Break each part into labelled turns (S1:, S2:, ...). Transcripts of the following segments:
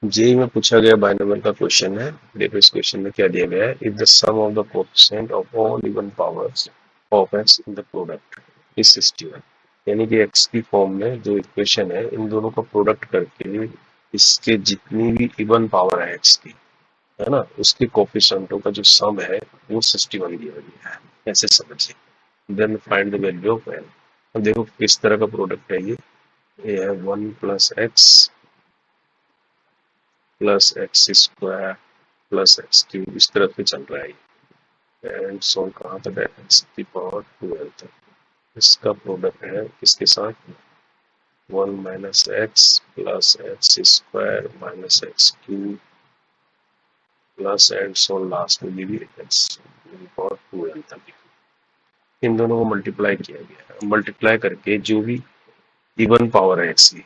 S1: JEE में पूछा गया बाइनोमियल का क्वेश्चन है। देखो इस क्वेश्चन में क्या दिया गया है, if the sum of the coefficient of all even powers of x in the product is 61, यानी कि एक्स की फॉर्म में जो इक्वेशन है इन दोनों का प्रोडक्ट करके इसके जितनी भी इवन पावर है एक्स की, है ना, उसके कोएफिशिएंटों का जो सम है वो 61 दिया गया है, ऐसे समझिए। Then find the value of n. अब देखो किस तरह का प्रोडक्ट है ये है 1 plus x plus x square plus x cube, इस तरह से चल रहा है। एंड सो कहाँ तक है, एक्स की पावर 12 तक। इसका प्रोडक्ट है किसके साथ, 1 minus x plus x square minus x cube plus and so last में भी एक्स की पावर 12 तक। इन दोनों को मल्टीप्लाई किया गया है। मल्टीप्लाई करके जो भी इवन पावर है एक्स की,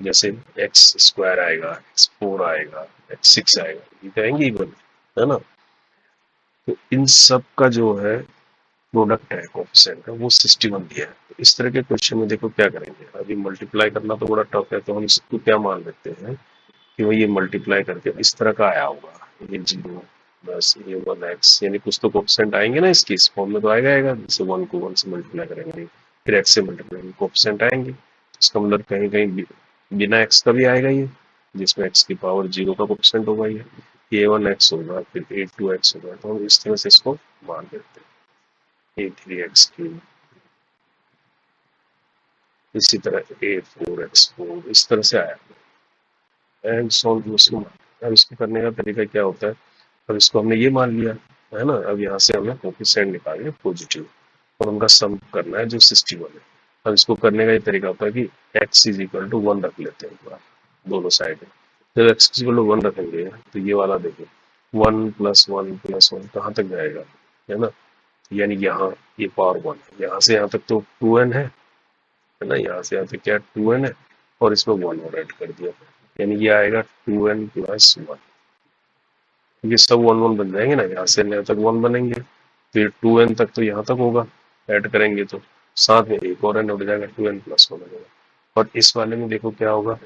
S1: जैसे एक्स स्क्वायर आएगा, एक्स 4 आएगा, एक्स 6 आएगा, ये कहेंगे इवन, है ना। तो इन सब का जो है प्रोडक्ट है कोएफिशिएंट का वो 61 दिया है। तो इस तरह के क्वेश्चन में देखो क्या करेंगे, अभी मल्टीप्लाई करना तो बड़ा टफ है, तो हम इसको क्या मान लेते हैं कि वो ये मल्टीप्लाई करके इस तरह का आया होगा, ये 0 बस ये 1x, यानी कुछ तो कोएफिशिएंट आएंगे ना इसकी, इस फॉर्म में तो आएगा जैसे 1 को 1 से मल्टीप्लाई करेंगे फिर x से मल्टीप्लाई करेंगे कोएफिशिएंट आएंगे। इसका मतलब कहीं कहीं बिना x का भी आएगा ये, जिसमें x की पावर 0 का कोएफिशिएंट होगा, ये a1x होगा फिर a2x होगा, तो हम इस तरह से इसको मान देते हैं a3x3, इसी तरह a4x4, इस तरह से आया एंड सॉल्व उसको। अब इसको करने का तरीका क्या होता है, अब इसको हमने ये मान लिया है ना, अब यहाँ से हमें कोएफिशिएंट निकालने पॉजिटिव और उनका सम करना है जो 61 है। अब इसको करने का ये तरीका होता है कि x इज इक्वल टू 1 रख लेते हैं बार दोनों साइड में। जब x इज इक्वल टू 1 रखेंगे तो ये वाला देखो 1 प्लस 1 प्लस 1 कहाँ तक जाएगा, है ना, यानी यहाँ ये पावर 1 है, यहाँ से यहाँ तक तो 2n है ना, यहाँ से यहाँ तक क्या 2n है और इसमें 1 और ऐड कर दिया, यानी ये आएगा 2n प्लस 1। ये सब 1 1 बन जाएंगे ना, यहाँ से यहाँ तक 1 बनेंगे, फिर 2n तक तो यहाँ तक होगा, ऐड करेंगे तो साथ में एक और n उड़ जाएगा, 2n प्लस 1 होगा। और इस वाले में देखो क्या होगा,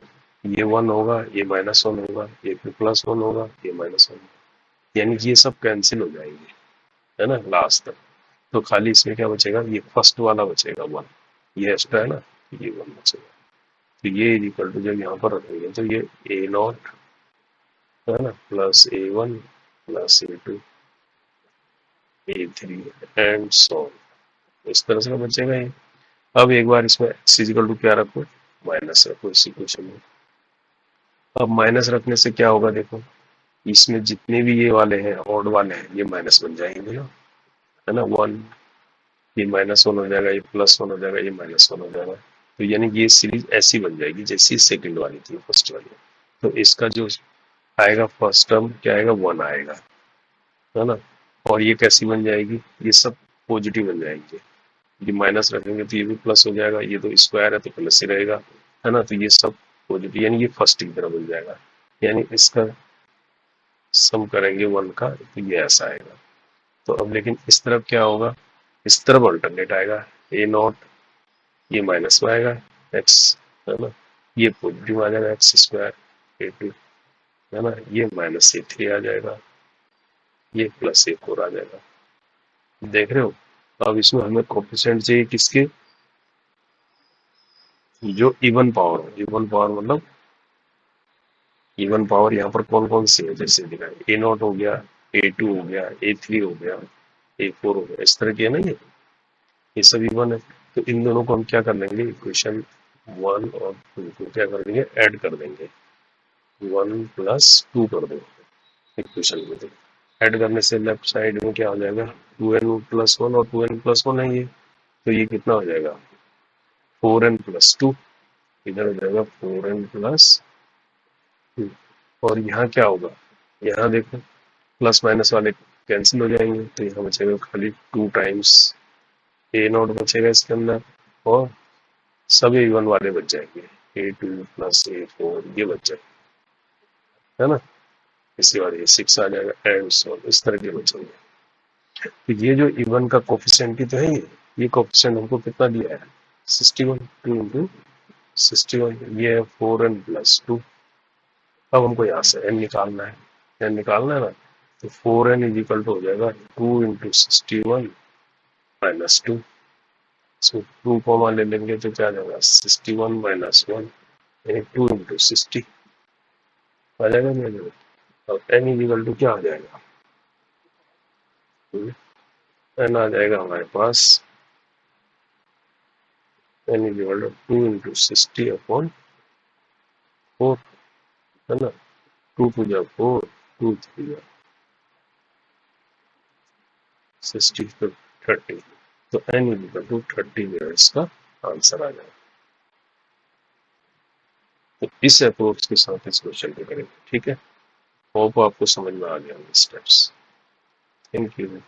S1: ये 1 होगा, ये माइनस 1 होगा, ये फिर प्लस 1 होगा, ये माइनस 1 होगा, यानी कि ये सब कैंसिल हो जाएंगे, है ना लास्ट तक। तो खाली इसमें क्या बचेगा, ये फर्स्ट वाला बचेगा 1, ये एक्स्ट्रा है ना, ये 1 बचेगा। तो ये इक्वल टू जब यहाँ पर रखेंगे तो ये a0 है ना plus a1 plus a2 a3 and so, इस तरह से बचेगा ये। अब एक बार इसमें x इक्वल टू क्या रखो, माइनस रखो इस इक्वेशन में। अब माइनस रखने से क्या होगा, देखो इसमें जितने भी ये वाले हैं ऑड वाले हैं ये माइनस बन जाएंगे ना, है ना, 1 ये माइनस 1 हो जाएगा, ये प्लस 1 हो जाएगा, ये माइनस 1 हो जाएगा। तो यानी कि ये सीरीज ऐसी बन जाएगी जैसी सेकंड वाली थी फर्स्ट वाली। तो इसका जो आएगा फर्स्ट टर्म क्या आएगा, 1 आएगा, है ना। और ये कैसी बन जाएगी, ये सब पॉजिटिव बन जाएंगे, ये माइनस रखेंगे तो ये भी प्लस हो जाएगा, ये तो स्क्वायर है तो प्लस ही रहेगा, है ना। तो ये सब पॉजिटिव, यानी ये फर्स्ट की तरह बन जाएगा, यानी इसका सम करेंगे 1 का तो ये ऐसा आएगा। तो अब लेकिन इस तरफ क्या होगा, इस तरफ अल्टरनेट आएगा, a0 ये माइनस में आएगा x, है ना, ये पॉजिटिव आ जाएगा एक्स स्क्वायर a2, है ना, ये माइनस a3 आ जाएगा, ये प्लस a4 आ जाएगा। देख रहे हो। अब इसमें हमें कोएफिशिएंट चाहिए किसके, जो इवन पावर हो, इवन पावर मतलब इवन पावर यहाँ पर कौन कौन सी है, जैसे दिखाए a0 हो गया, a2 हो गया, a3 हो गया, a4 हो गया, इस तरह की है ना ये सब इवन है। तो इन दोनों को हम क्या कर लेंगे, इक्वेशन 1 और 2 को क्या कर देंगे, ऐड कर देंगे, 1 प्लस 2 कर देंगे इक्वेशन में। तो ऐड करने से लेफ्ट साइड में क्या हो जाएगा, 2n प्लस 1 और 2n प्लस 1 है ये, तो ये कितना हो जाएगा 4n प्लस 2, इधर हो जाएगा 4n प्लस 2। और यहाँ क्या होगा, यहाँ देखो प्लस माइनस वाले कैंसिल हो जाएंगे, तो यहाँ बचेगा खाली 2 टाइम्स a0 बचेगा इसके अंदर, और सब इवन वाले बच जाएंगे, a2 प्लस a4 ये बच जाएगा, है ना। इसके बाद ये 6 आ जाएगा एंड सो इस तरह के बचेंगे। तो ये जो इवन का कोफिशिएंट ही तो है, ये कोफिशिएंट हमको कितना दिया है 61, 2 इंटू 61, ये है 4n प्लस 2, अब हमको यहाँ से n निकालना है, n निकालना है ना, तो 4n इज इक्वल टू हो जाएगा 2 इंटू 61 माइनस 2। इसमें 2 कॉमा ले लेंगे तो क्या आ जाएगा 61 माइनस 1 यानी 2 इंटू 60 आ जाएगा नहीं आ जाएगा। अब n इज इक्वल टू क्या आ जाएगा, n आ जाएगा हमारे पास n is equal to 2 into 60 upon 4 है ना, 2 टू जा 4, 2 3 जा 60 तो 30, तो n इज इक्वल टू 30 जो है इसका आंसर आ जाएगा। तो इस अप्रोच के साथ इस क्वेश्चन को करेंगे, ठीक है। होप आपको समझ में आ गया स्टेप्स। Thank you.